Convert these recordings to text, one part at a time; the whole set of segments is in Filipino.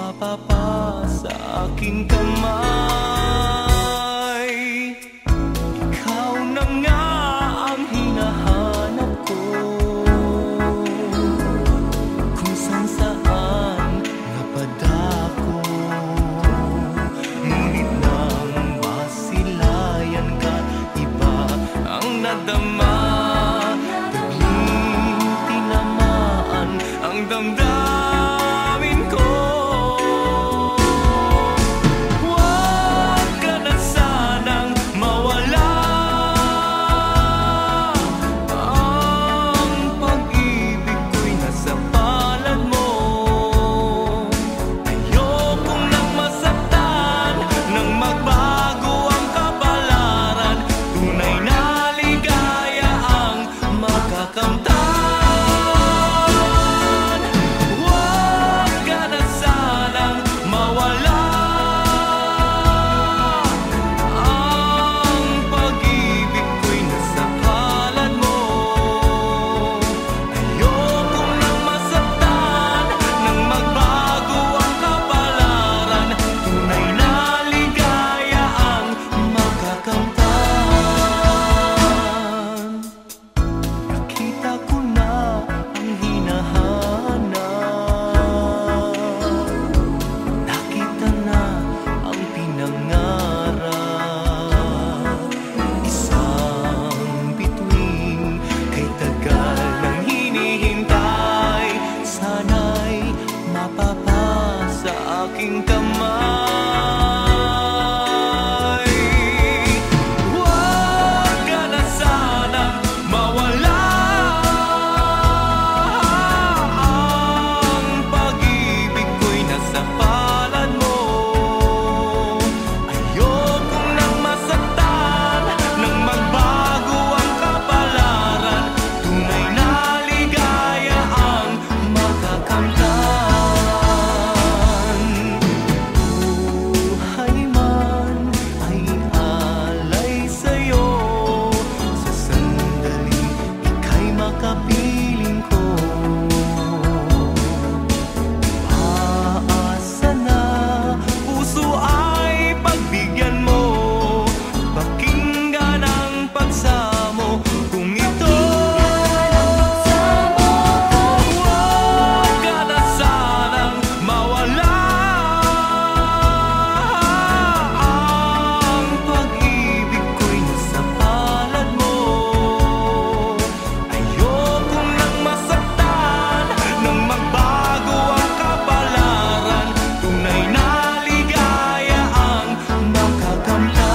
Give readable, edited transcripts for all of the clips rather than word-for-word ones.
mapapa sa aking kamay. Ikaw na nga ang hinahanap ko, kung saan napadako. Ngunit nang masilayan ka, iba ang nadama. Bigling tinamaan ang damdamin ko. Huwag ka na sanang mawala. Ang pag-ibig ko'y nasa palad mo. Ayokong nang masaktan, nang magbago ang kapalaran. Tunay na ligaya ang makakamtan. Huwag ka na sanang mawala. Ang pag-ibig ko'y nasa palad mo. Ayokong nang masaktan, nang magbago ang kapalaran. Tunay na ligaya ang makakamtan. Nakita ko na ang hinahanap. Nakita na ang pinangarap. Isang bituin kay tagal nang hinihintay. Sana'y mapapa sa aking kamay. Huwag ka na sanang mawala. Ang pag-ibig ko'y nasa palad mo. Ayokong nang masaktan, nang magbago ang kapalaran. Tunay na ligaya ang makakamtan. Buhay man ay alay sa'yo. Sa sandaling ika'y makapiling ko. Paasa na puso ay pagbigyan mo. Pakinggan ang pagsamo kung ito. Huwag ka na sanang mawala. Ang pag-ibig ko'y nasa palad mo. Ayokong nang masaktan, nang magbago ang kapalaran. Tunay na ligaya ang makakamtan.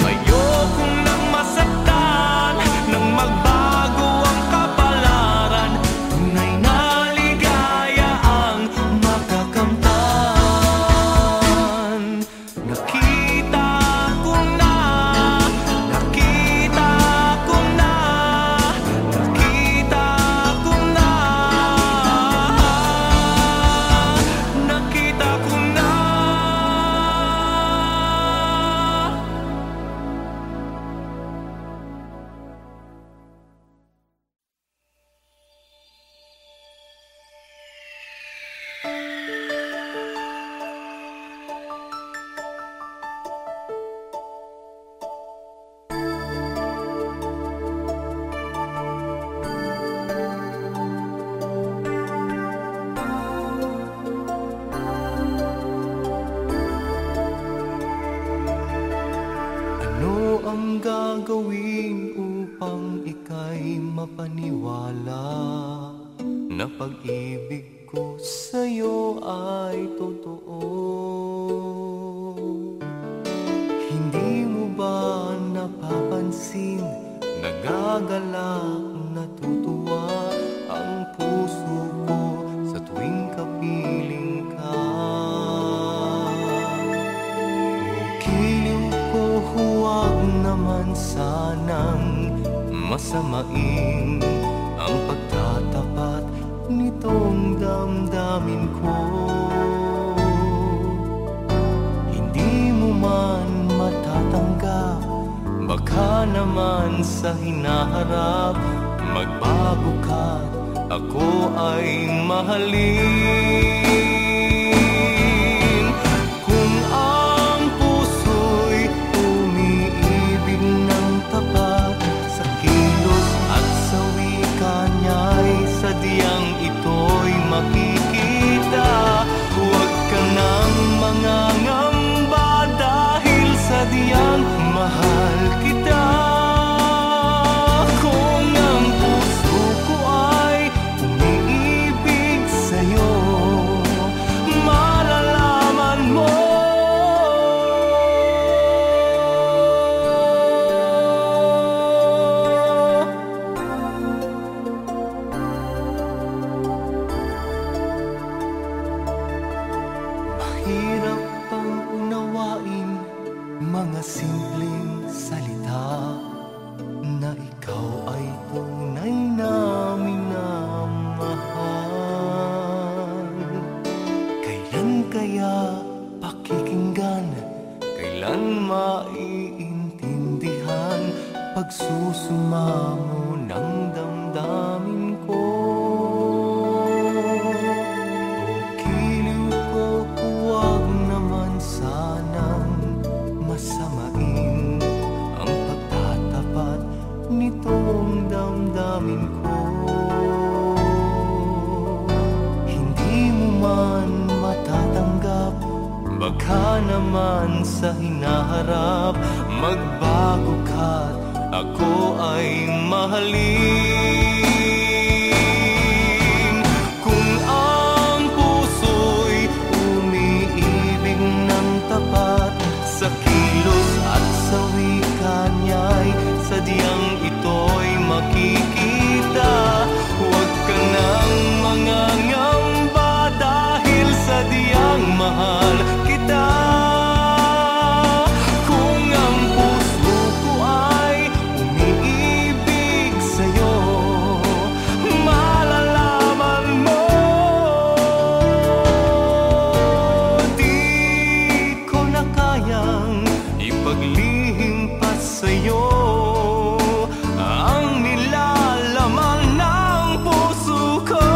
Ayokong nang masaktan, nang magbago ang kapalaran. Tunay na ligaya ang makakamtan. Nakita ko na, nakita ko na, nakita ko na, nakita ko na. Ano ang gagawin upang ika'y mapaniwala na pag-ibig ko sa'yo ay totoo? Hindi mo ba napapansin, nagagalak, natutuwa ang puso ko sa tuwing kapiling ka? Giliw ko, huwag naman sanang masamain ang pagtatapat nitong damdamin ko. Hindi mo man matatanggap, baka naman sa hinaharap magbago ka't ako ay mahalin. Kung ang puso'y umiibig ng tapat, sa kilos at sa wika niya'y sadyang ito'y makikita. Huwag ka nang mangangamba dahil sadyang mahal kita. Kung ang puso ko ay umiibig sa'yo, malalaman mo. Mahirap pang unawain mga simpleng salita na ikaw ay tunay na minamahal. Kailan kaya pakikinggan? Kailan maiintindihan? Pagsusumamo ng damdamin ko. O giliw ko, huwag naman sanang masamain ang pagtatapat nitong damdamin ko. Hindi mo man matatanggap, baka naman sa hinaharap magbago ka't ako ay mahalin. Kung ang puso'y umiibig ng tapat, sa kilos at sa wika niya'y sadyang ito'y makikita. Huwag ka nang mangangamba dahil sadyang mahal kita. Kung ang puso ko ay umiibig sa'yo, malalaman mo. Di ko na kayang ipaglihim pa sa'yo ang nilalaman ng puso ko.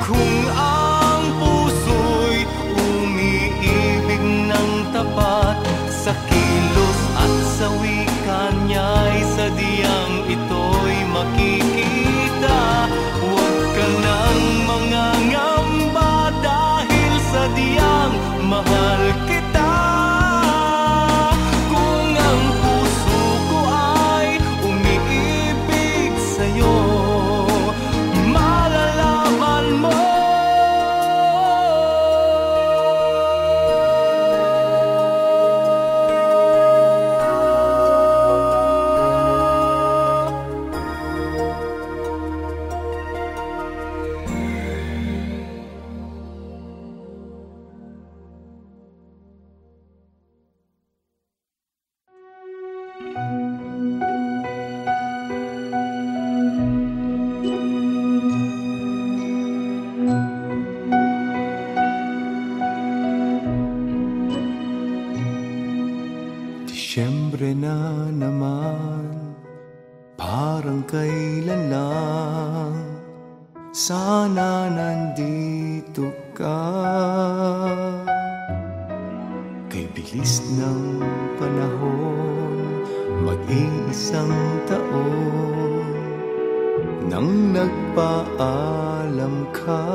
Kung ang puso'y umiibig ng tapat, sa kilos at sa wika niya'y sadyang ito'y makikita. Huwag ka nang mangangamba dahil sadyang mahal kita. Kung ang puso ko ay umiibig sa'yo, malalaman mo. Disyembre na naman, parang kailan lang. Sana nandito ka. Kay bilis ng panahon, mag-iisang taon nang nagpaalam ka.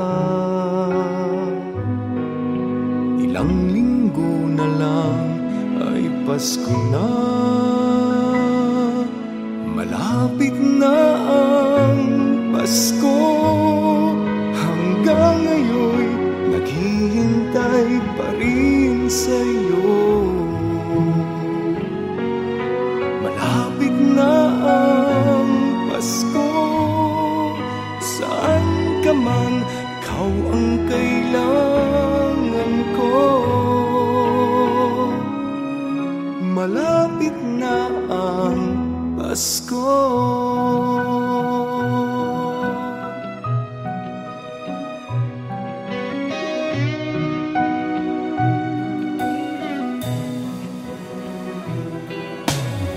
Ilang linggo na lang ay Pasko na. Malapit na ang Pasko. Hanggang ngayon naghihintay pa rin sa'yo. Malapit na ang Pasko. Saan ka man, ikaw ang kailangan ko. Malapit na ang Pasko.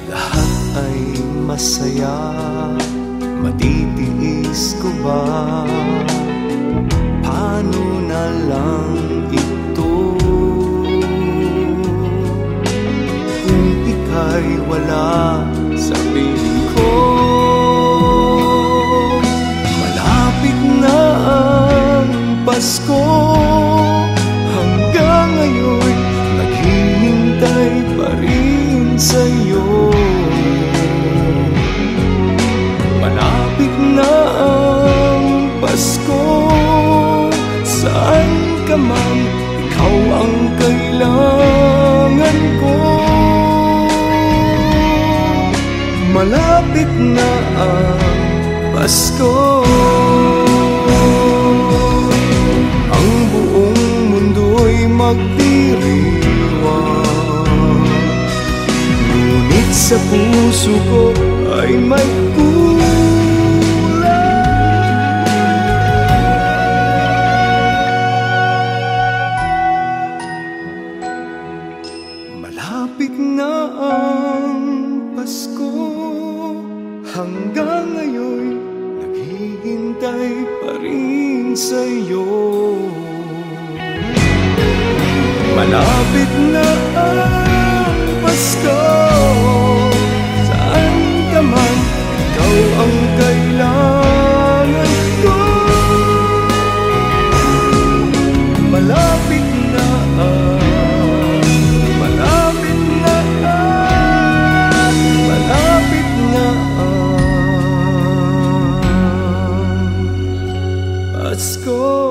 Lahat ay masaya matitiis ko ba? Paano na lang ito kung ika'y wala sa piling ko? Malapit na ang Pasko, hanggang ngayon naghihintay pa rin sa'yo. Malapit na ang Pasko, saan ka man, ikaw ang kailangan ko. Malapit na ang Pasko, ang buong mundo'y magdiriwang, ngunit sa puso ko ay may malapit na ang Pasko, hanggang ngayon naghihintay pa rin sa'yo. Malapit na ang Pasko, saan ka man, ikaw ang kailangan ko. Malapit na ang Pasko.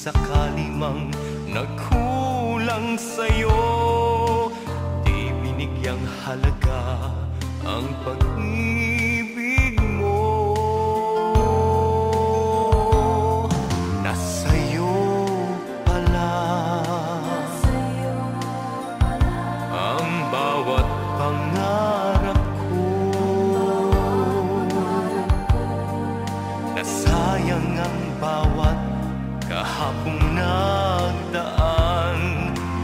Sakali mang nagkulang sa'yo, di binigyang halaga ang pag-ibig mo. Nasa'yo pala ang bawat pangarap ko. Nasayang ang bawat kahapong nagdaan,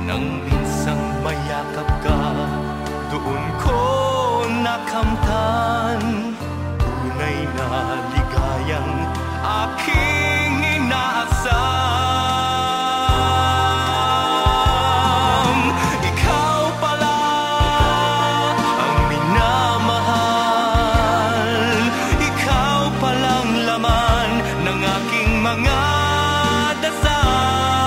nang minsang mayakap ka, doon ko nakamtan tunay na ligayang aking inaasam. Ikaw pala ang minamahal, ikaw palang laman ng aking mga dasal.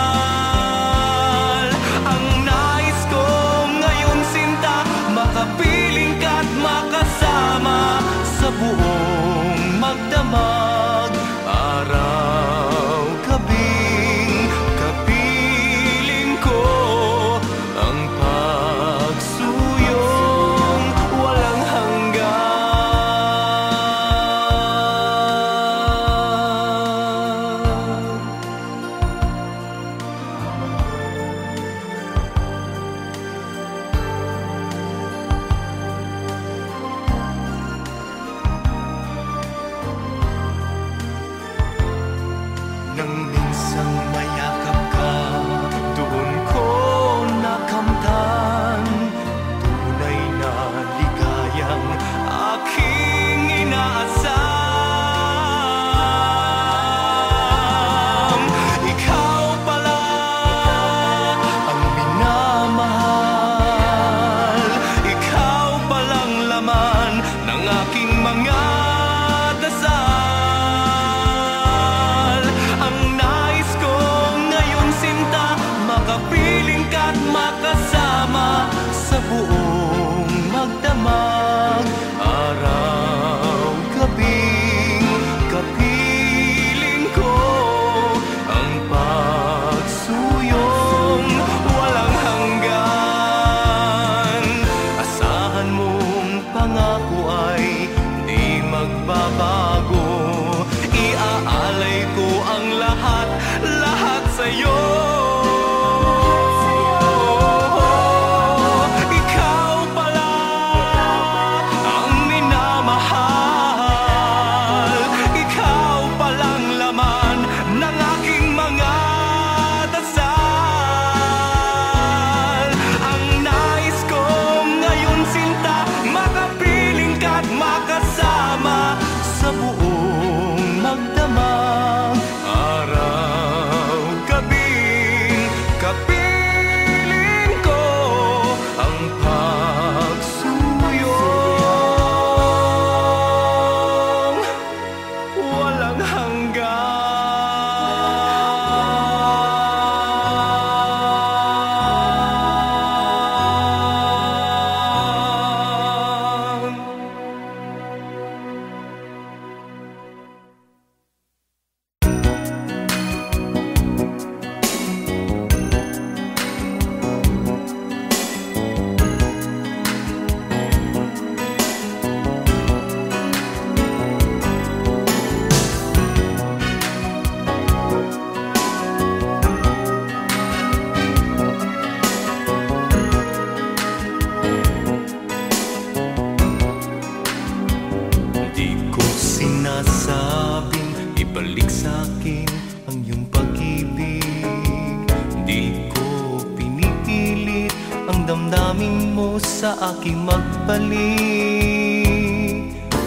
damdamin mo sa aking magpalit.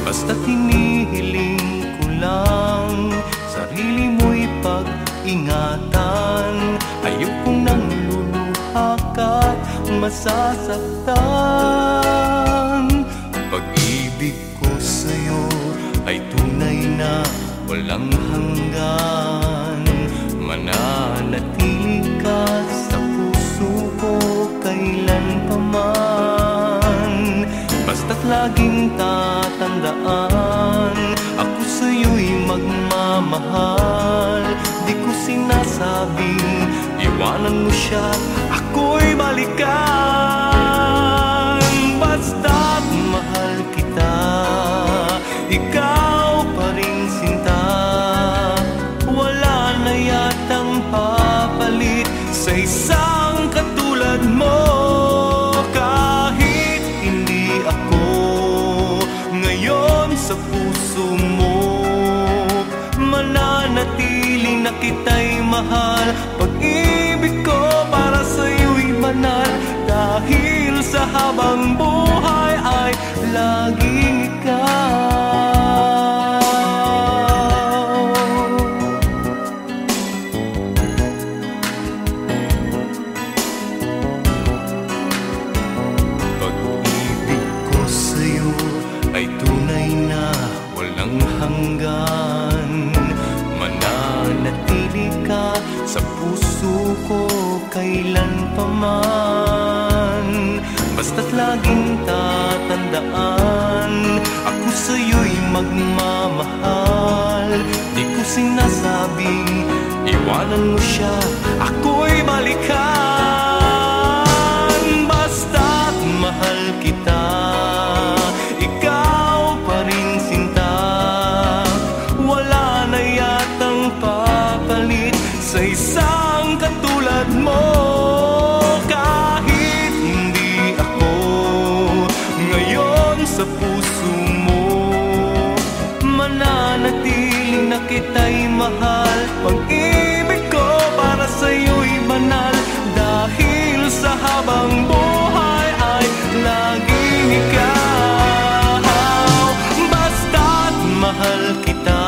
Basta't hinihiling ko lang, sarili mo'y pag-ingatan. Ayokong nang luluha ka't masasaktan. Pag-ibig ko sa'yo ay tunay na walang hanggan. Mananatili ka sa puso ko kailanpaman. Basta't laging tatandaan, ako sa'yo'y magmamahal. Di ko sinasabing iwanan mo siya, ako'y balikan. Basta't mahal kita, ikaw pa rin sinta. Wala na yatang papalit sa isang katulad mo. Kahit hindi ako ngayon sa puso mo, mananatili na kita'y mahal. Pag-ibig ko para sa'yo'y banal, dahil sa habang buhay ay laging ikaw. Pag-ibig ko sa'yo ay tunay na walang hanggan. Mananatili ka sa puso ko kailanpaman. Basta't laging tatandaan, ako sa'yo'y magmamahal. Di ko sinasabing iwanan mo siya, ako'y balikan. Basta't mahal kita, ikaw pa rin sinta. Wala na yatang papalit sa isang katulad mo. Kahit hindi ako ngayon sa puso mo, mananatili na kita'y mahal. Pag-ibig ko para sa'yo'y banal, dahil sa habang buhay ay laging ikaw. Basta't mahal kita,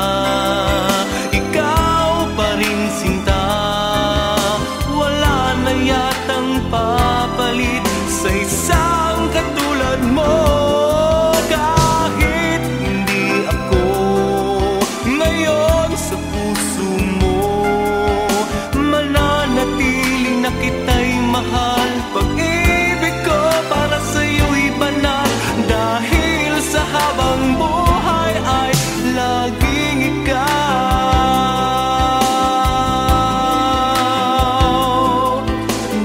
ikaw pa rin sinta. Wala na yatang papalit sa isang katulad mo. Kahit hindi ako ngayon sa puso mo, mananatili na kita'y mahal. Pag-ibig ko para sa'yo'y banal, dahil sa habang buhay ay laging ikaw.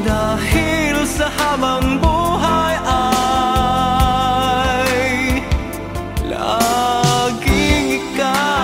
Dahil sa habang buhay ay laging ikaw.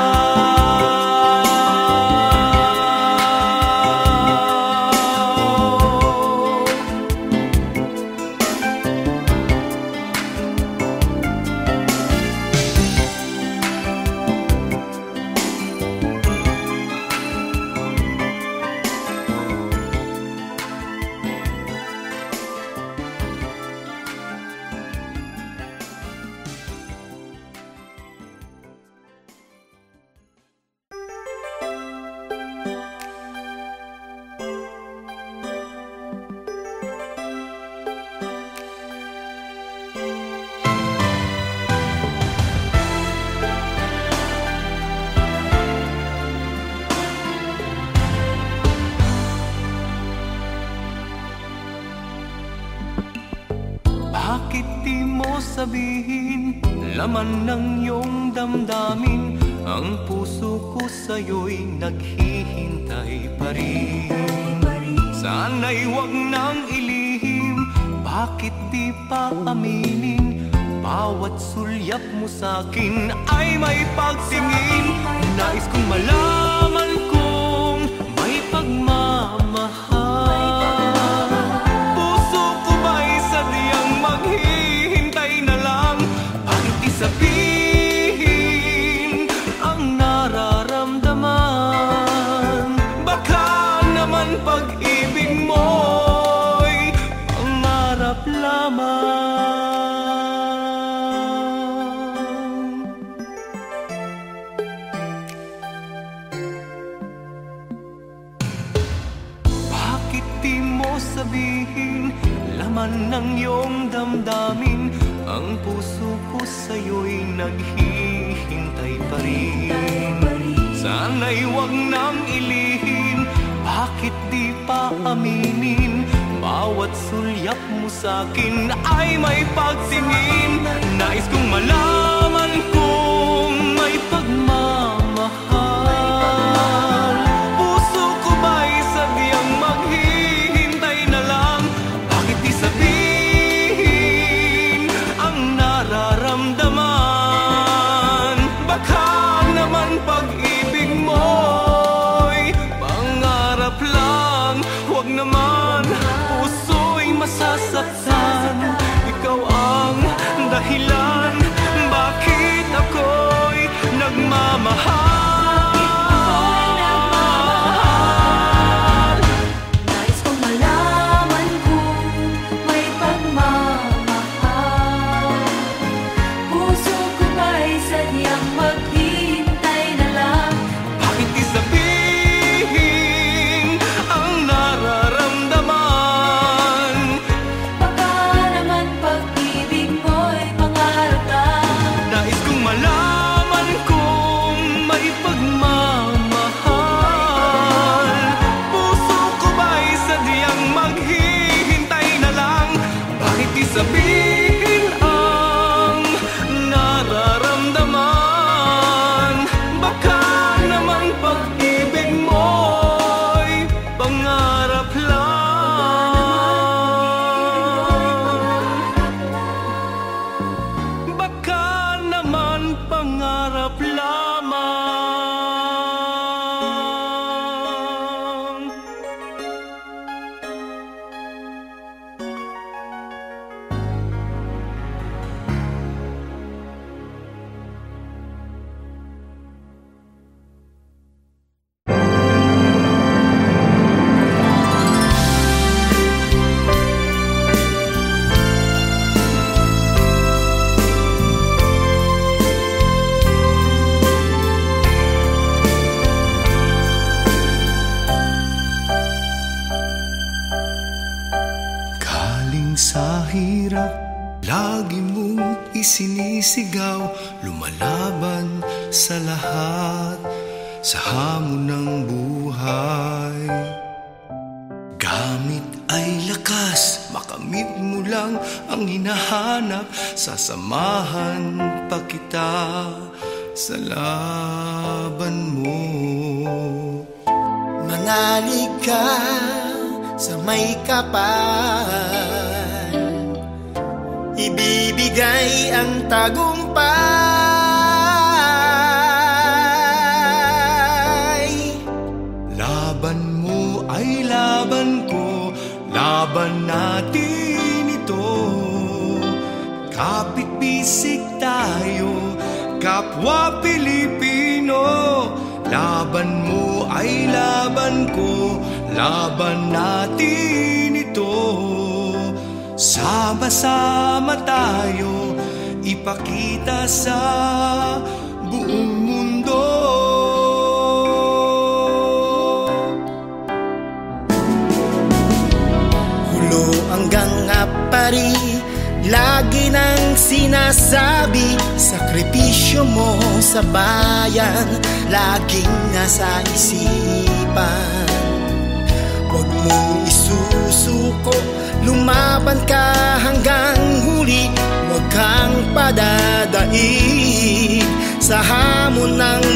Bakit di mo sabihin laman ng iyong damdamin? Ang puso ko sa'yo'y naghihintay pa rin. Sana'y wag nang ilihim, bakit di pa aminin? Bawat sulyap mo sa'kin ay may pagtingin. Nais kong malaman kung may pagmamahal. Puso ko ba'y sadyang maghihintay na lang? Bakit di sabihin ang nararamdaman? Baka naman pag-ibig mo'y pangarap lamang. man ng iyong damdamin, ang puso ko sa'yo'y naghihintay pa rin. Sana'y huwag nang ilihim, bakit di pa aminin? Bawat sulyap mo sa'kin ay may pagtingin. Nais kong malaman kung may pagmamahal. Puso ko ba'y sadyang maghihintay na lang? Bakit di sabihin ang nararamdaman? Baka naman pag-ibig mo'y pangarap lang. Huwag naman, puso'y masasaktan. Ikaw ang dahilan bakit ako'y nagmamahal. Nais kong malaman kung may pagmamahal. Puso ko ba'y sadyang maghihintay na lang? Bakit di sabihin ang nararamdaman? Baka naman pag-ibig mo'y pangarap lang. Nais kong malaman kung may pagmamahal. Puso ko ba'y sadyang maghihintay na lang? Bakit di sabihin ang nararamdaman? Baka naman pag-ibig mo'y pangarap lang. Baka naman pangarap lamang. Galing sa hirap, lagi mong isinisigaw, lumalaban sa lahat, sa hamon ng buhay. Gamit ay lakas, makamit mo lang ang hinahanap, sasamahan pa kita sa laban mo. Manalig ka sa may kapal, ibibigay ang tagumpay. Laban mo ay laban ko, laban natin ito. Kapit bisig tayo, kapwa Pilipino. Laban mo ay laban ko, laban natin ito. Sama-sama tayo, ipakita sa buong mundo. Hulo hanggang apari, lagi nang sinasabi, sakripisyo mo sa bayan, laging nasa isipan. Huwag mong isusuko, lumaban ka hanggang huli. Huwag kang padadaig sa hamon ng